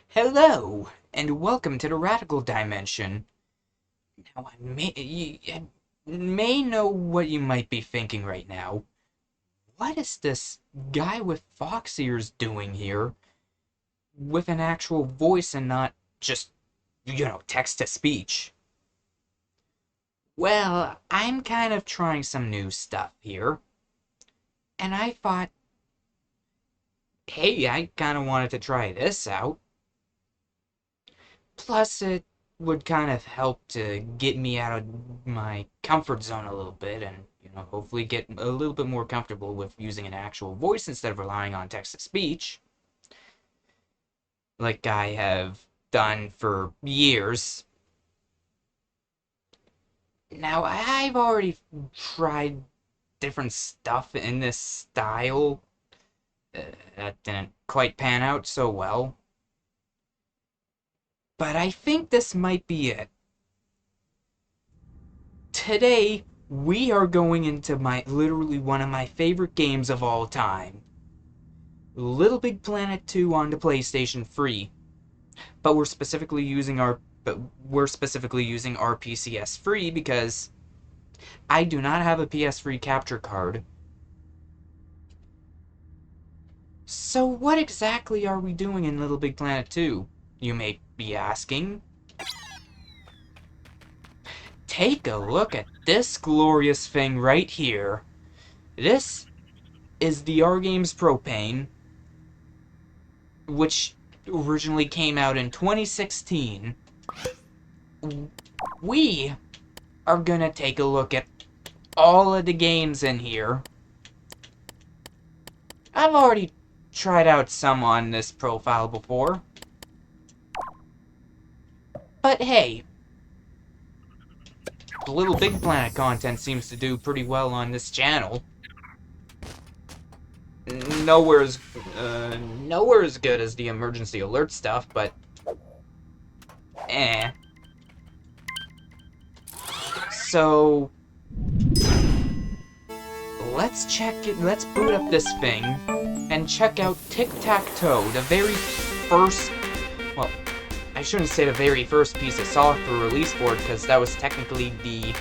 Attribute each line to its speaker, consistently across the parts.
Speaker 1: Hello, and welcome to the Radical Dimension. Now, I may know what you might be thinking right now. What is this guy with fox ears doing here with an actual voice and not just, text-to-speech? Well, I'm kind of trying some new stuff here, and I thought, hey, I kind of wanted to try this out. Plus, it would kind of help to get me out of my comfort zone a little bit and, hopefully get a little bit more comfortable with using an actual voice instead of relying on text-to-speech, like I have done for years. Now, I've already tried different stuff in this style that didn't quite pan out so well. But I think this might be it. Today, we are going into literally one of my favorite games of all time. LittleBigPlanet 2 on the PlayStation 3. But we're specifically using RPCS3 because I do not have a PS3 capture card. So what exactly are we doing in LittleBigPlanet 2? You may be asking. Take a look at this glorious thing right here. This is the RGames Propane, which originally came out in 2016. We are gonna take a look at all of the games in here. I've already tried out some on this profile before. But hey, the LittleBigPlanet content seems to do pretty well on this channel. Nowhere as good as the emergency alert stuff, but So let's boot up this thing and check out TicTacToe, the very first, well, I shouldn't say the very first piece of software released for it, because that was technically the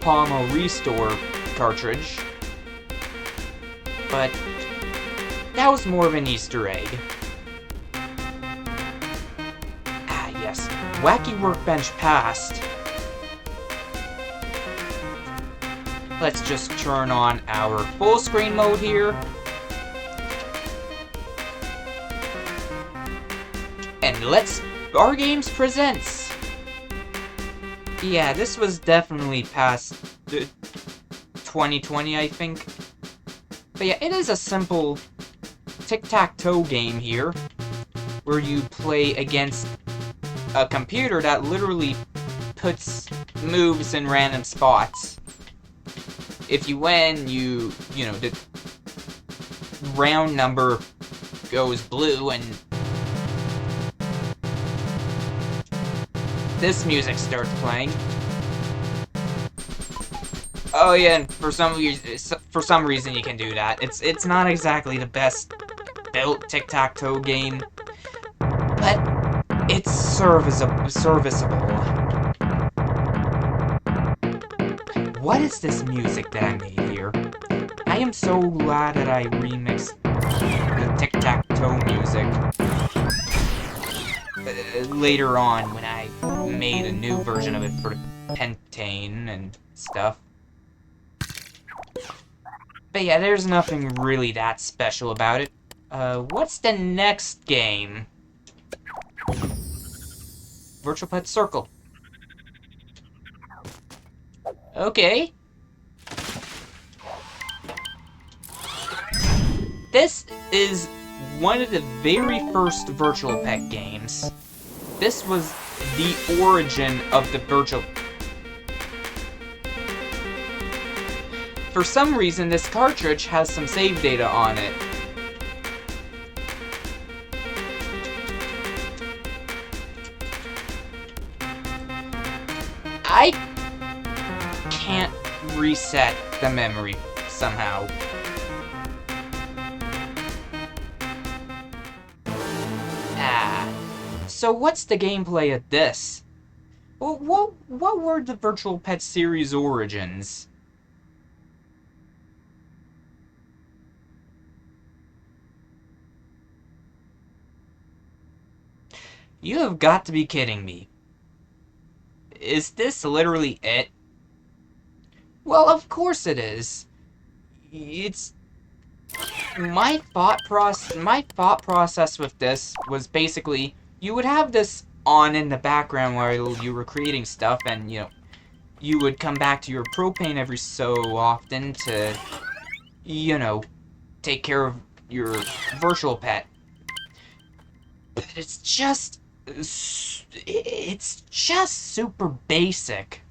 Speaker 1: PAMA restore cartridge. But that was more of an Easter egg. Ah, yes. Wacky Workbench passed. Let's just turn on our full screen mode here. And RGames presents. Yeah, this was definitely past 2020, I think. But yeah, it is a simple tic-tac-toe game here, where you play against a computer that literally puts moves in random spots. If you win, the round number goes blue, and this music starts playing. Oh yeah, and for some reason you can do that. It's not exactly the best built tic-tac-toe game, but it's serviceable. What is this music that I made here? I am so glad that I remixed the tic-tac-toe music later on when I made a new version of it for the Pentane and stuff. But yeah, there's nothing really that special about it. What's the next game? Virtual Pet Circle. Okay. This is one of the very first Virtual Pet games. This was the origin of the Virtual... For some reason, this cartridge has some save data on it. I can't reset the memory somehow. So what's the gameplay of this? What were the Virtual Pet series origins? You have got to be kidding me. Is this literally it? Well, of course it is. It's... My thought process with this was basically, you would have this on in the background while you were creating stuff, and, you know, you would come back to your propane every so often to, you know, take care of your virtual pet. But it's just super basic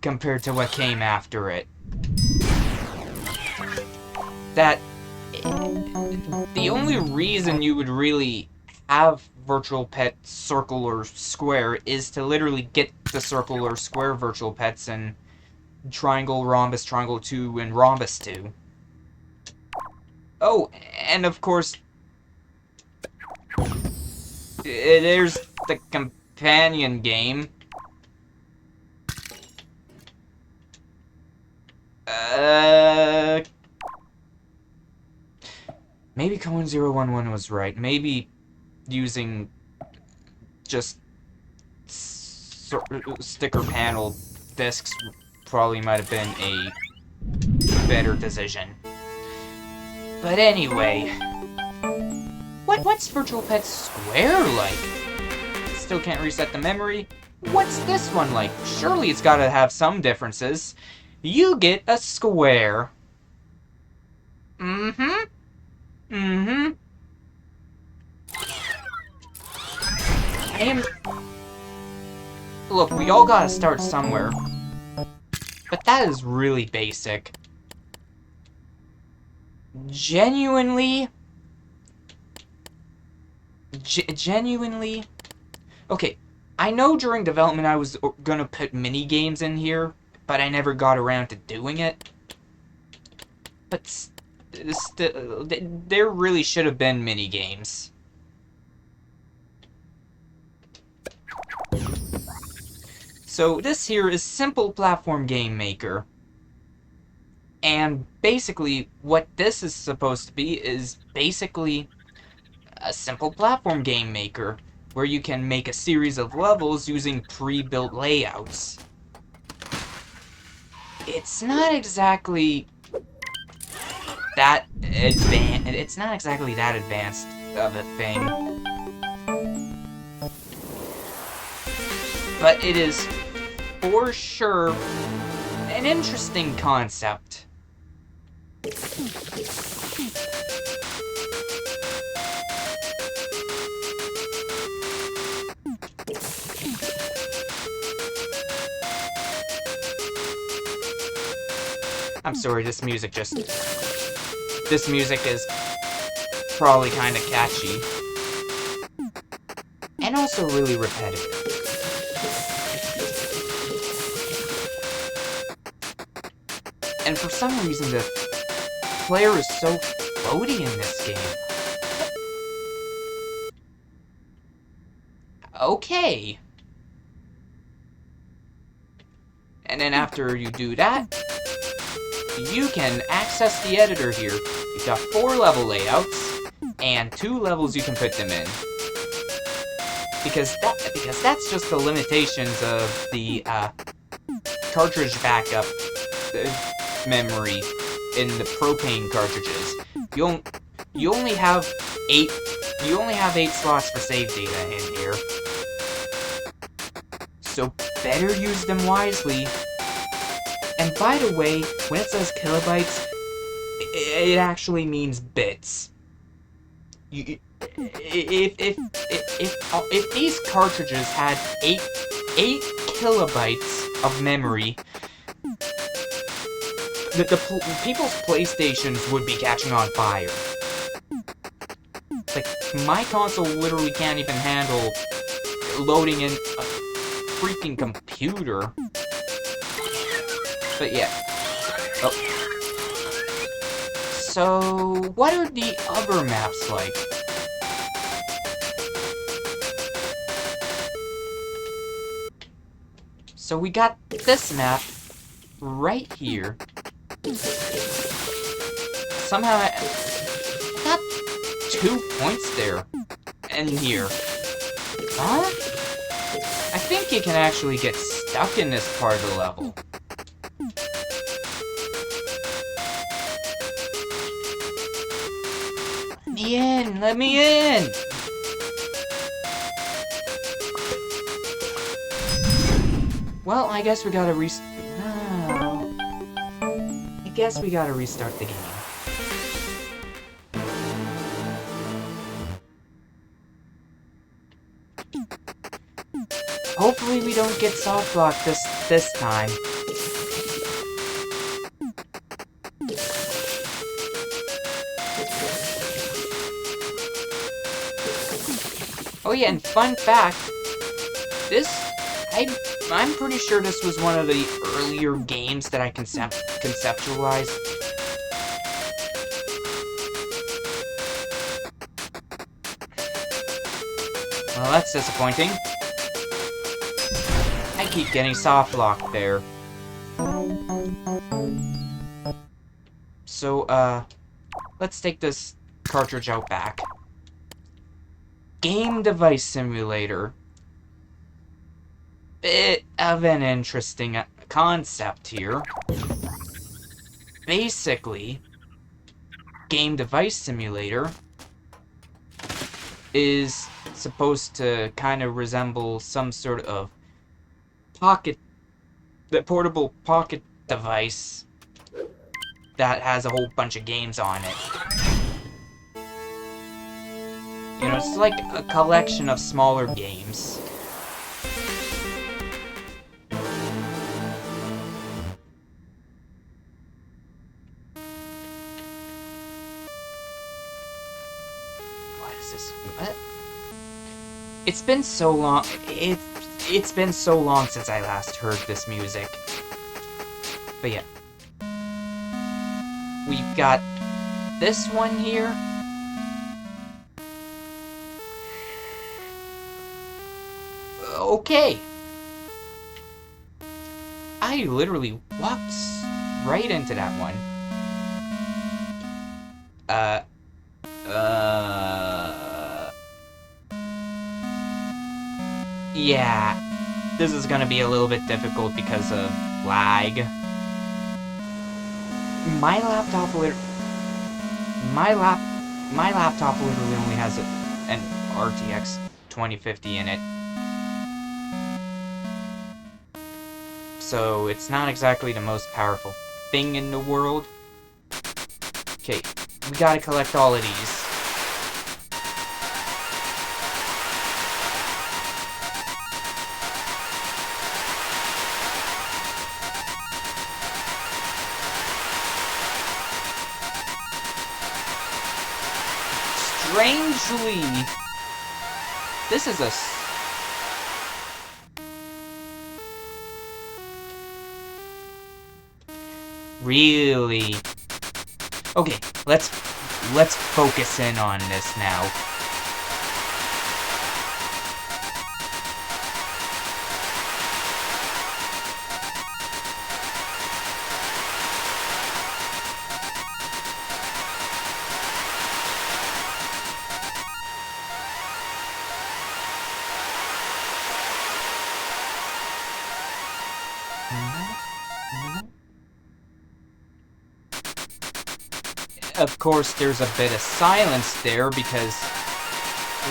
Speaker 1: compared to what came after it. That the only reason you would really have virtual pet circle or square is to literally get the circle or square virtual pets in triangle, rhombus, triangle 2, and rhombus 2. Oh, and of course, there's the companion game. Maybe Cohen011 was right. Maybe using just sticker panel discs probably might have been a better decision. But anyway, what's Virtual Pet Square like? Still can't reset the memory. What's this one like? Surely it's gotta have some differences. You get a square. Look, we all gotta start somewhere. But that is really basic. Genuinely... Okay, I know during development I was gonna put mini-games in here, but I never got around to doing it. But there really should have been mini-games. So this here is Simple Platform Game Maker. And basically, what this is supposed to be is basically a simple platform game maker, where you can make a series of levels using pre-built layouts. It's not exactly that advanced of a thing. But it is for sure an interesting concept. I'm sorry, this music is probably kinda catchy. And also really repetitive. And for some reason, the player is so floaty in this game. Okay. And then after you do that, you can access the editor here. You've got 4 level layouts, and 2 levels you can put them in. Because that's just the limitations of the cartridge backup memory in the propane cartridges. You only have 8 slots for save data in here. So better use them wisely. And by the way, when it says kilobytes, it actually means bits. If these cartridges had 8 kilobytes of memory, people's PlayStations would be catching on fire. Like, my console literally can't even handle loading in a freaking computer. But yeah. Oh. So, what are the other maps like? So we got this map right here. Somehow I got 2 points there. And here. Huh? I think you can actually get stuck in this part of the level. Let me in! Let me in! Well, I guess we gotta I guess we gotta restart the game. Hopefully we don't get soft blocked this time. Oh yeah, and fun fact, I'm pretty sure this was one of the earlier games that I conceptualized. Well, that's disappointing. I keep getting soft locked there. So, let's take this cartridge out back. Game device simulator. Bit of an interesting concept here. Basically, game device simulator is supposed to kind of resemble some sort of portable pocket device that has a whole bunch of games on it. You know, it's like a collection of smaller games. What is this? What? It's been so long. It's been so long since I last heard this music. But yeah. We've got this one here. Okay. I literally walked right into that one. Yeah, this is gonna be a little bit difficult because of lag. My laptop literally only has an RTX 2050 in it. So it's not exactly the most powerful thing in the world. Okay, we gotta collect all of these. Strangely, this is a... Really? Okay, let's focus in on this now. Of course, there's a bit of silence there because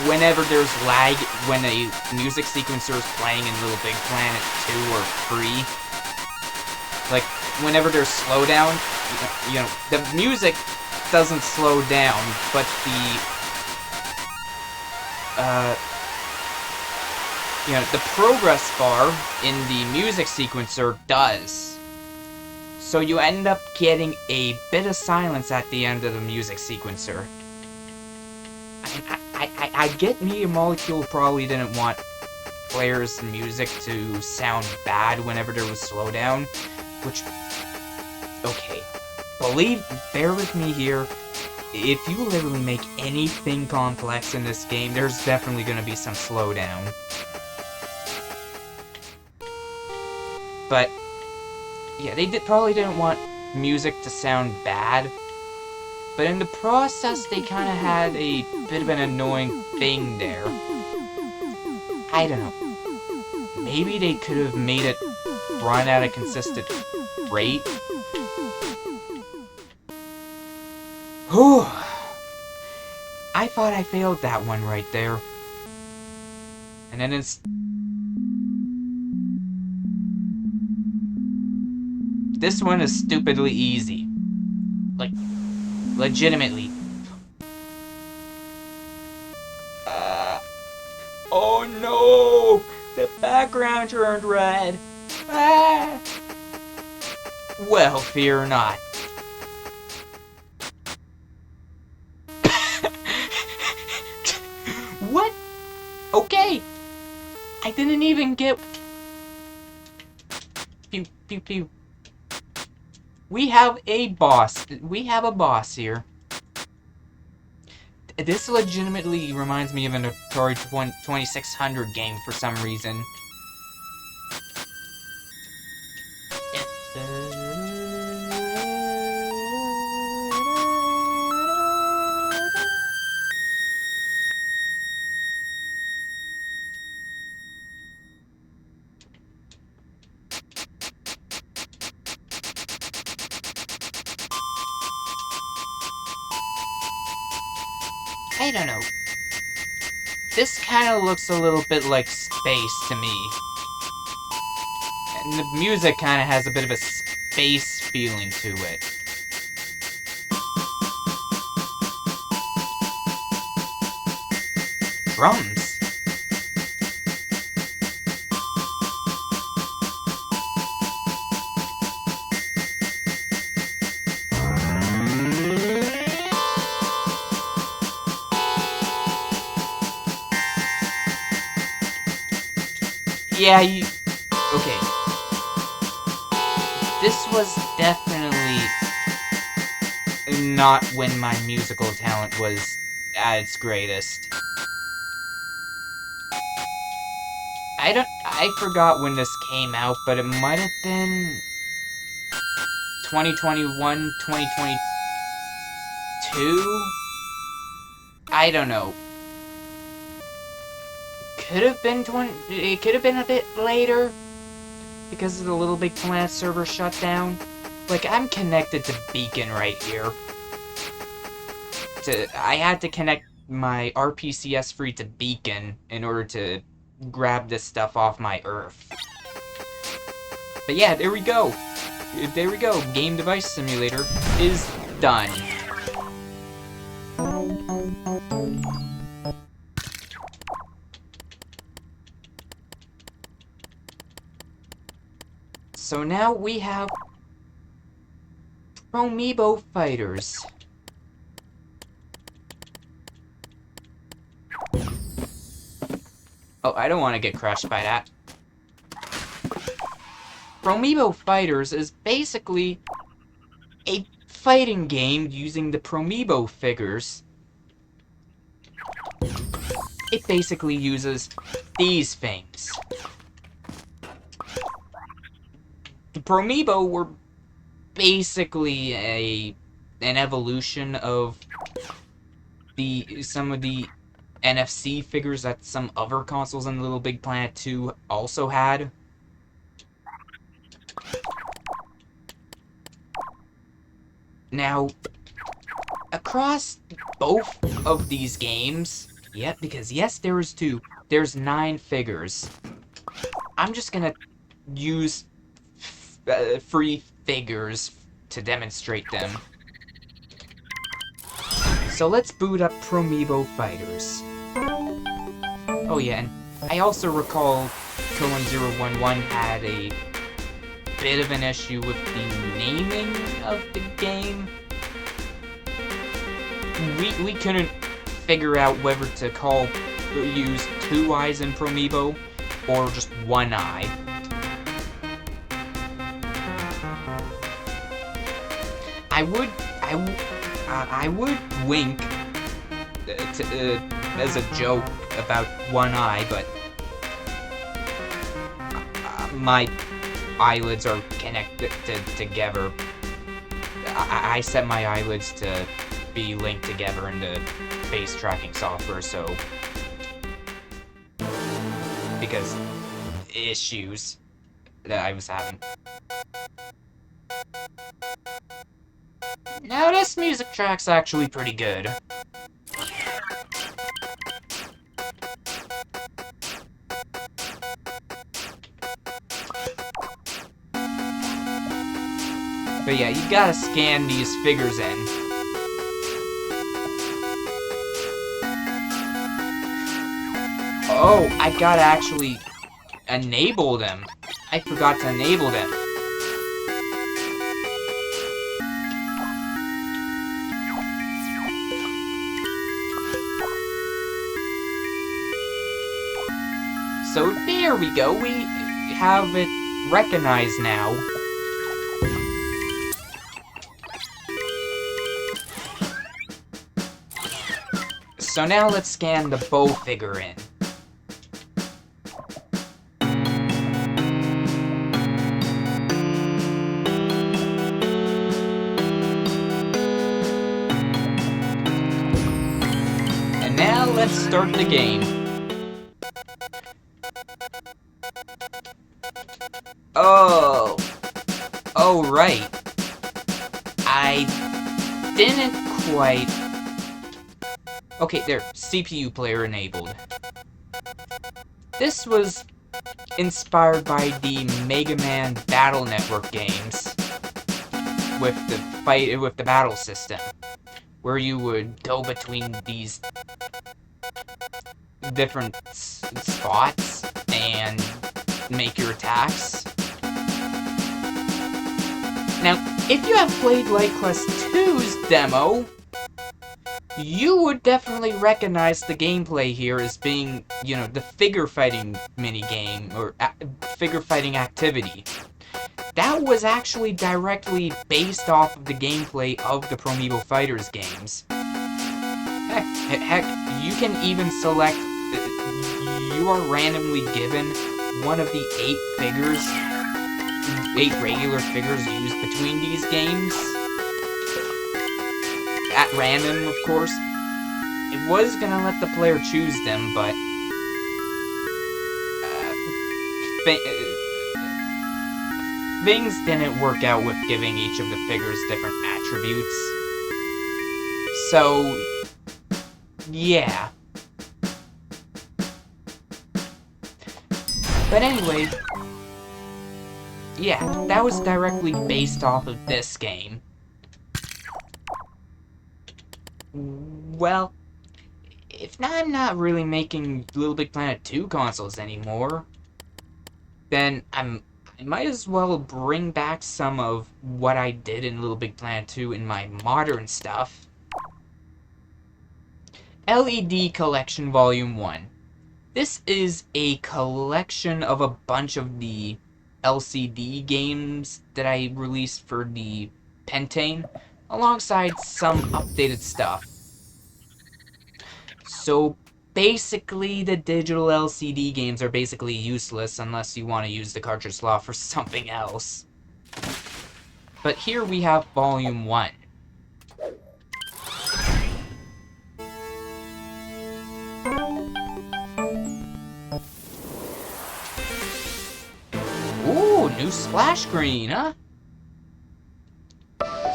Speaker 1: whenever there's lag, when a music sequencer is playing in LittleBigPlanet 2 or 3, like, whenever there's slowdown, you know, the music doesn't slow down, but the progress bar in the music sequencer does. So you end up getting a bit of silence at the end of the music sequencer. I get Media Molecule probably didn't want players' music to sound bad whenever there was slowdown, which, okay, bear with me here. If you literally make anything complex in this game, there's definitely going to be some slowdown. But yeah, they probably didn't want music to sound bad. But in the process, they kind of had a bit of an annoying thing there. I don't know. Maybe they could have made it run at a consistent rate. Whew. I thought I failed that one right there. And then it's... This one is stupidly easy. Like, legitimately. Oh no! The background turned red. Ah! Well, fear not. What? Okay. I didn't even get... Pew, pew, pew. We have a boss. We have a boss here. This legitimately reminds me of an Atari 2600 game for some reason. I don't know. This kind of looks a little bit like space to me. And the music kind of has a bit of a space feeling to it. Drums? Yeah, okay. This was definitely not when my musical talent was at its greatest. I forgot when this came out, but it might have been 2021, 2022? I don't know. Could have been it could have been a bit later because of the LittleBigPlanet server shutdown. Like, I'm connected to Beacon right here. I had to connect my RPCS3 to Beacon in order to grab this stuff off my Earth. But yeah, there we go. There we go. Game Device Simulator is done. So now we have Promibo Fighters. Oh, I don't want to get crushed by that. Promibo Fighters is basically a fighting game using the Promibo figures. It basically uses these things. The Promibo were basically an evolution of some of the NFC figures that some other consoles in LittleBigPlanet 2 also had. Now, across both of these games, because yes, there is 2. There's 9 figures. I'm just gonna use free figures to demonstrate them. So let's boot up Promibo Fighters. Oh yeah, and I also recall Colon011 had a bit of an issue with the naming of the game. We couldn't figure out whether to use 2 eyes in Promibo or just 1 eye. I would wink as a joke about 1 eye, but my eyelids are connected together. I set my eyelids to be linked together in the face tracking software, so... because issues that I was having. Now this music track's actually pretty good. But yeah, you gotta scan these figures in. Oh, I gotta actually enable them. I forgot to enable them. So there we go, we have it recognized now. So now let's scan the bow figure in. And now let's start the game. Oh, right. I didn't quite... Okay, there, CPU player enabled. This was inspired by the Mega Man Battle Network games with the battle system, where you would go between these different spots and make your attacks. Now, if you have played Light Quest 2's demo, you would definitely recognize the gameplay here as being, you know, the figure fighting minigame, or figure fighting activity. That was actually directly based off of the gameplay of the Promibo Fighters games. Heck, you can even select, you are randomly given one of the 8 regular figures used between these games. At random, of course. It was gonna let the player choose them, but... things didn't work out with giving each of the figures different attributes. So... yeah. But anyway... yeah, that was directly based off of this game. Well, if I'm not really making LittleBigPlanet 2 consoles anymore, then I might as well bring back some of what I did in LittleBigPlanet 2 in my modern stuff. LED Collection Volume 1. This is a collection of a bunch of the LCD games that I released for the Pentane, alongside some updated stuff. So basically, the digital LCD games are basically useless unless you want to use the cartridge slot for something else. But here we have Volume 1. Ooh, new splash screen, huh?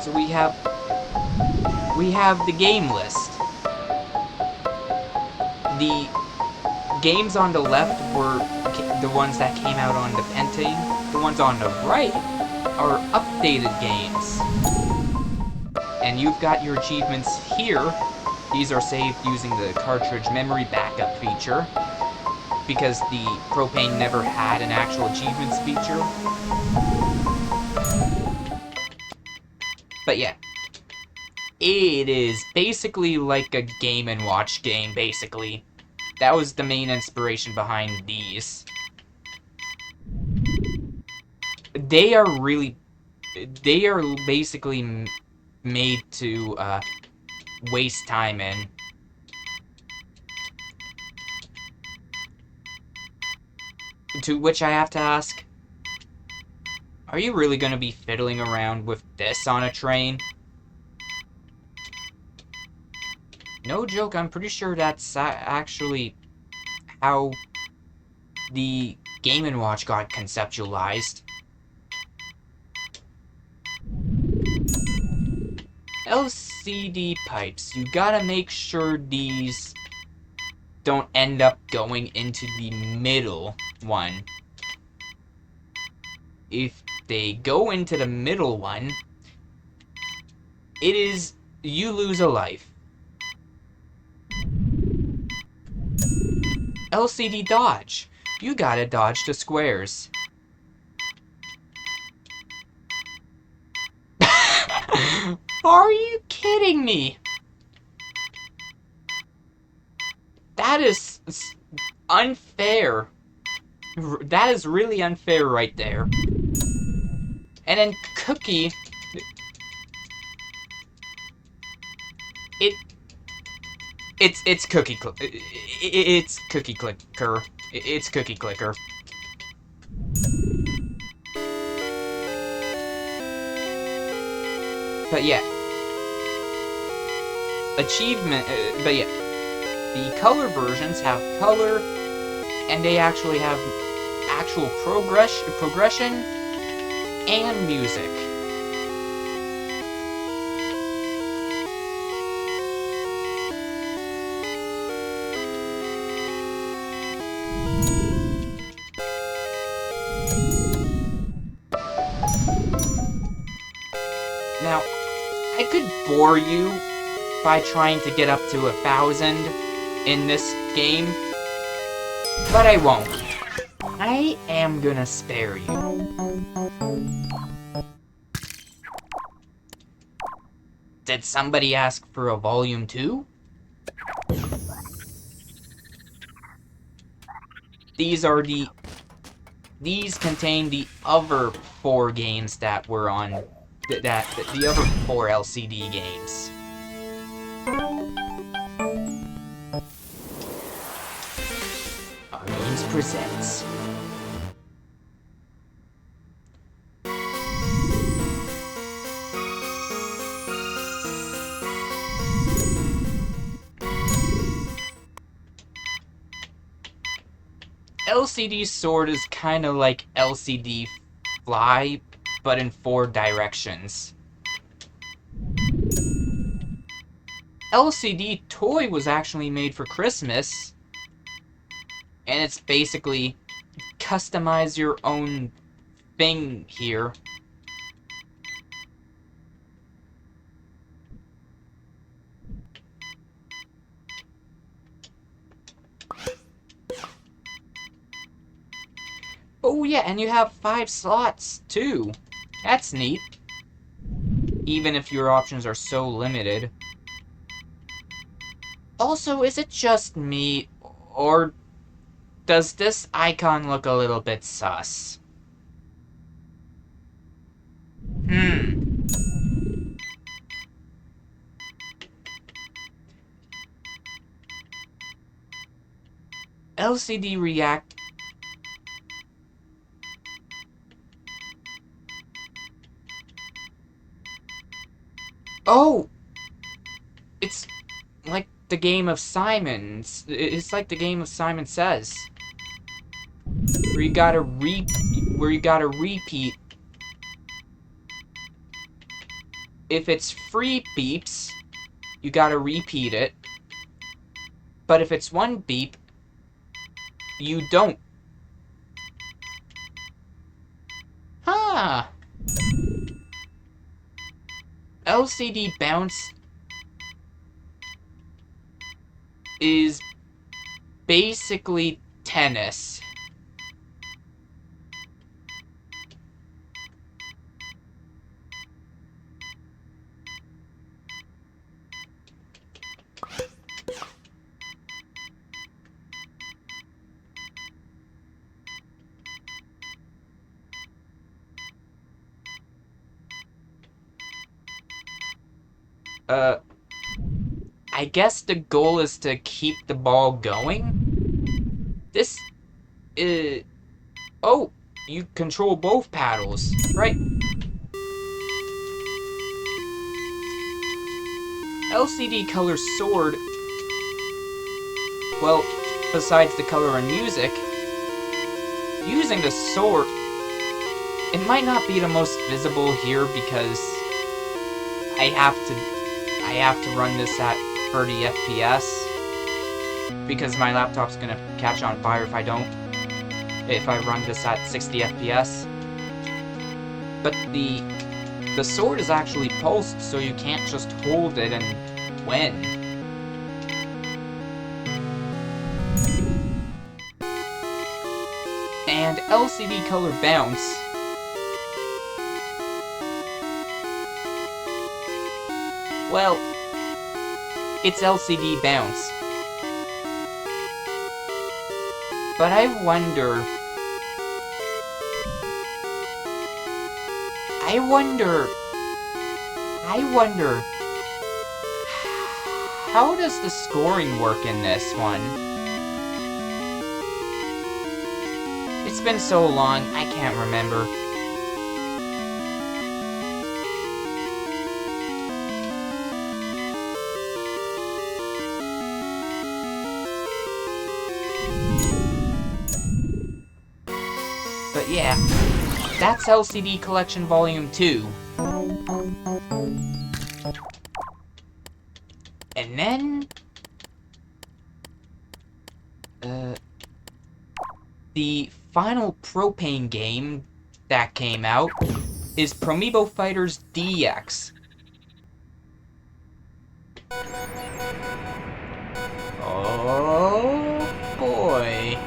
Speaker 1: So we have the game list. The games on the left were the ones that came out on the Pentane. The ones on the right are updated games. And you've got your achievements here. These are saved using the cartridge memory backup feature, because the Propane never had an actual achievements feature. But yeah, it is basically like a Game & Watch game, basically. That was the main inspiration behind these. They are basically made to waste time in. To which I have to ask, Are you really gonna be fiddling around with this on a train? No joke, I'm pretty sure that's actually how the Game & Watch got conceptualized. LCD pipes. You gotta make sure these don't end up going into the middle one. If they go into the middle one, you lose a life. LCD dodge. You gotta dodge the squares. Are you kidding me? That is unfair. That is really unfair right there. And then Cookie... It's Cookie Clicker. It's Cookie Clicker. It's Cookie Clicker. But yeah. Achievement... but yeah. The color versions have color, and they actually have actual progression and music. Now, I could bore you by trying to get up to 1,000 in this game, but I won't. I am gonna spare you. Did somebody ask for a volume 2? These contain the other 4 games that were on the other 4 LCD games. RGames presents. LCD Sword is kind of like LCD Fly, but in 4 directions. LCD Toy was actually made for Christmas, and it's basically customize your own thing here. Oh yeah, and you have 5 slots too. That's neat. Even if your options are so limited. Also, is it just me, or does this icon look a little bit sus? LCD React... Oh! It's like the game of Simon's. It's like the game of Simon Says. Where you gotta repeat. If it's free beeps, you gotta repeat it. But if it's 1 beep, you don't. Huh. LCD Bounce is basically tennis. I guess the goal is to keep the ball going? This is... Oh! you control both paddles, right? LCD color sword, well, besides the color and music, using the sword, it might not be the most visible here because I have to run this at 30 FPS because my laptop's gonna catch on fire if I don't. If I run this at 60 FPS. But the sword is actually pulsed, so you can't just hold it and win. And LCD color bounce. Well, it's LCD bounce. But I wonder, how does the scoring work in this one? It's been so long, I can't remember. But yeah, that's LCD Collection Volume 2. And then... the final Propane game that came out is Promibo Fighters DX. Oh boy.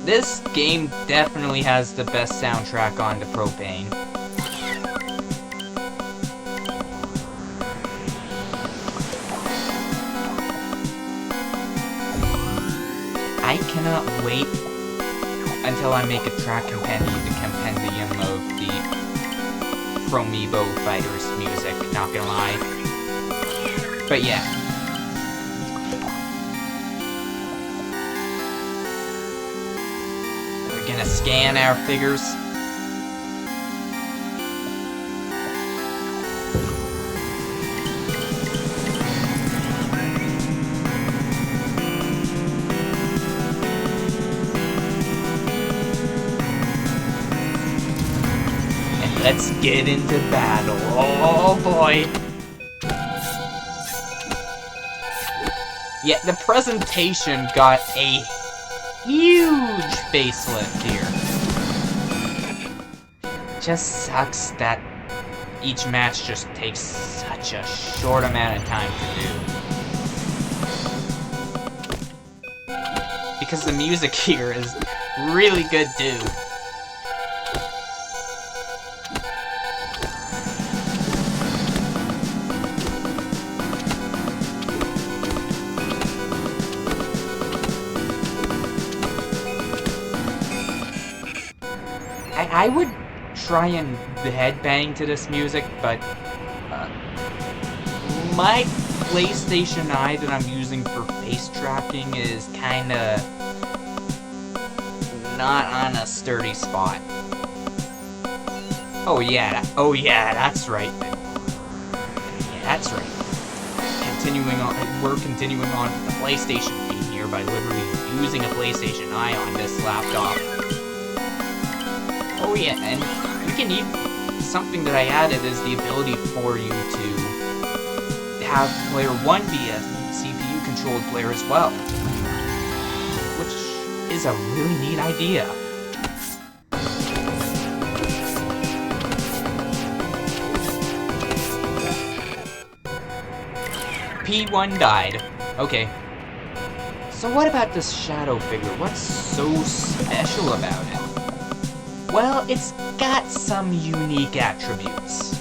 Speaker 1: This game definitely has the best soundtrack on the Propane. I cannot wait until I make a track compendium of the Promibo Fighters music, not gonna lie. But yeah. We're gonna scan our figures. Let's get into battle. Oh boy. Yeah, the presentation got a huge facelift here. Just sucks that each match just takes such a short amount of time to do. Because the music here is really good too. I would try and headbang to this music, but my PlayStation Eye that I'm using for face tracking is kinda not on a sturdy spot. Oh yeah, that's right. Yeah, that's right. We're continuing on with the PlayStation theme here by literally using a PlayStation Eye on this laptop. Oh yeah, and you can even, something that I added is the ability for you to have player 1 be a CPU-controlled player as well. Which is a really neat idea. P1 died. Okay. So what about this shadow figure? What's so special about it? Well, it's got some unique attributes.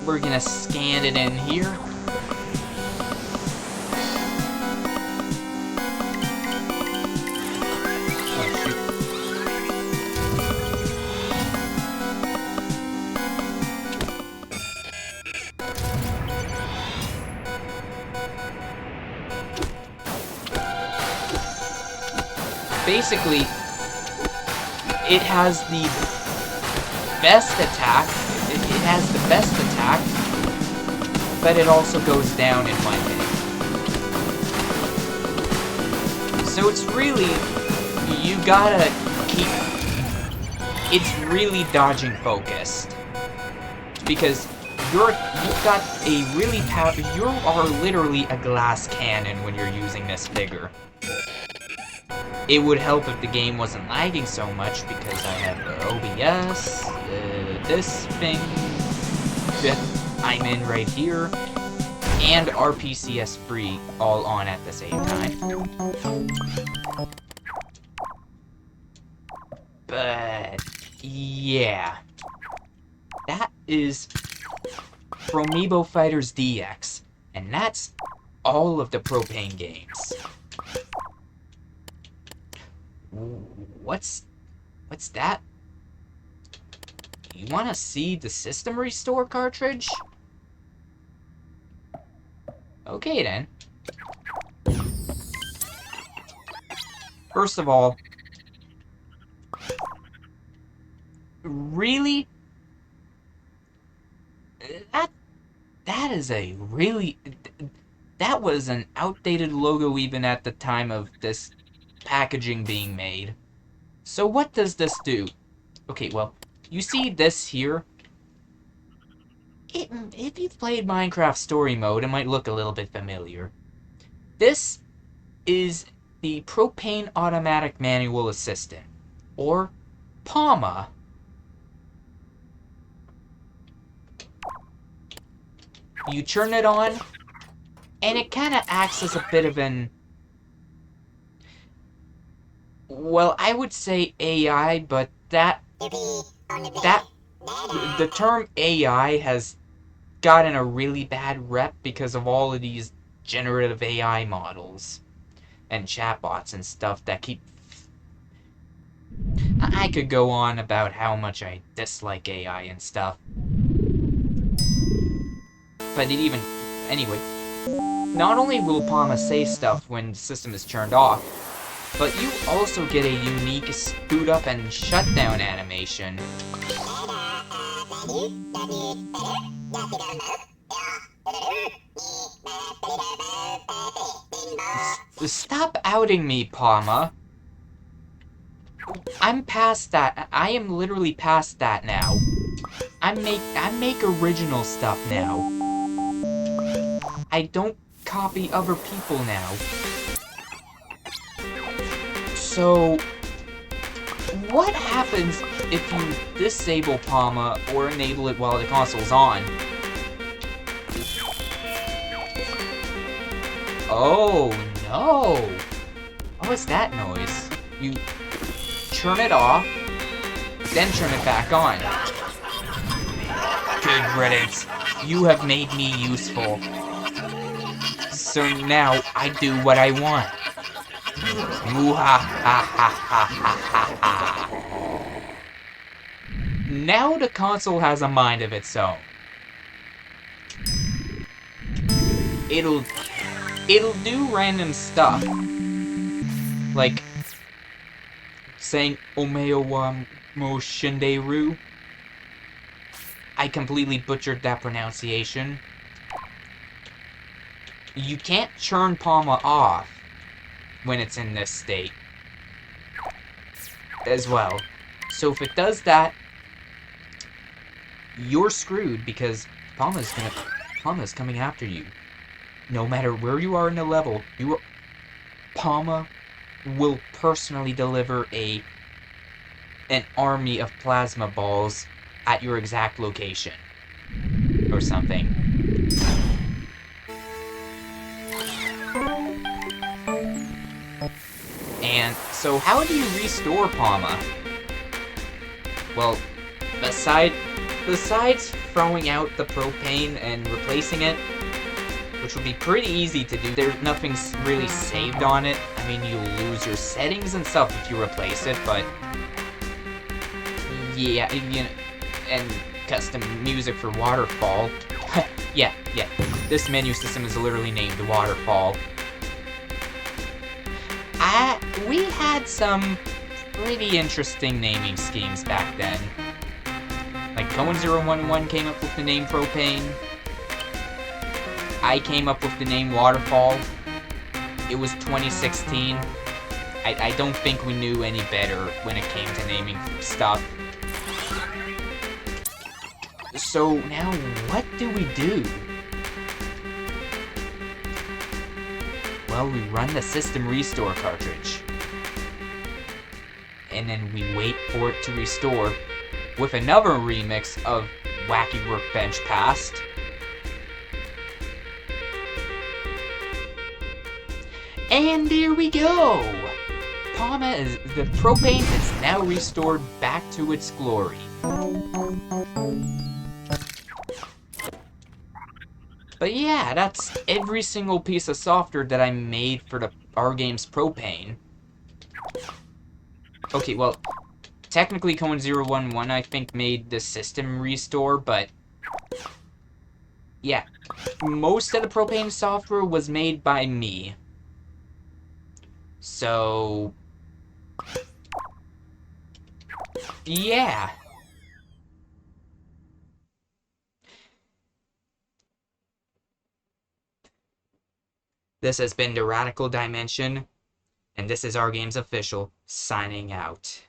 Speaker 1: We're gonna scan it in here. Oh, shoot. basically, it has the best attack. It has the best attack, but it also goes down in 1 hit. So it's really, you gotta keep, it's really dodging focused. Because you are literally a glass cannon when you're using this figure. It would help if the game wasn't lagging so much because I have OBS, this thing that I'm in right here, and RPCS3 all on at the same time. But yeah, that is Promibo Fighters DX, and that's all of the Propane games. What's that? You wanna see the system restore cartridge? Okay then. First of all, really? That is a really... That was an outdated logo even at the time of this packaging being made. So what does this do? Okay, well, you see this here? If you've played Minecraft Story Mode, it might look a little bit familiar. This is the Propane Automatic Manual Assistant, or PAMA. You turn it on, and it kind of acts as a bit of an... Well, I would say AI, but the term AI has gotten a really bad rep because of all of these generative AI models and chatbots and stuff that keep... I could go on about how much I dislike AI and stuff. But anyway, not only will PAMA say stuff when the system is turned off, but you also get a unique boot up and shutdown animation. Stop outing me, PAMA. I'm past that. I am literally past that now. I make original stuff now. I don't copy other people now. So, what happens if you disable PAMA or enable it while the console's on? Oh, no! What's that noise? You turn it off, then turn it back on. Good riddance. You have made me useful. So now I do what I want. Now the console has a mind of its own. It'll do random stuff. Like saying Omeo wa mo shinderu. I completely butchered that pronunciation. You can't turn PAMA off when it's in this state as well. So if it does that, you're screwed because PAMA's coming after you. No matter where you are in the level, PAMA will personally deliver an army of plasma balls at your exact location or something. And so how do you restore PAMA? Well, besides throwing out the propane and replacing it, which would be pretty easy to do, there's nothing really saved on it. I mean, you'll lose your settings and stuff if you replace it, but yeah, and custom music for Waterfall. yeah, this menu system is literally named Waterfall. we had some pretty interesting naming schemes back then. Like, Cohen011 came up with the name Propane. I came up with the name Waterfall. It was 2016. I don't think we knew any better when it came to naming stuff. So now, what do we do? Well, we run the system restore cartridge. And then we wait for it to restore with another remix of Wacky Workbench Past. And there we go! The propane is now restored back to its glory. But yeah, that's every single piece of software that I made for the RGames propane. Okay, well, technically Cohen011 I think made the system restore, but yeah, most of the propane software was made by me. So yeah. This has been the Radical Dimension, and this is RGames Official, signing out.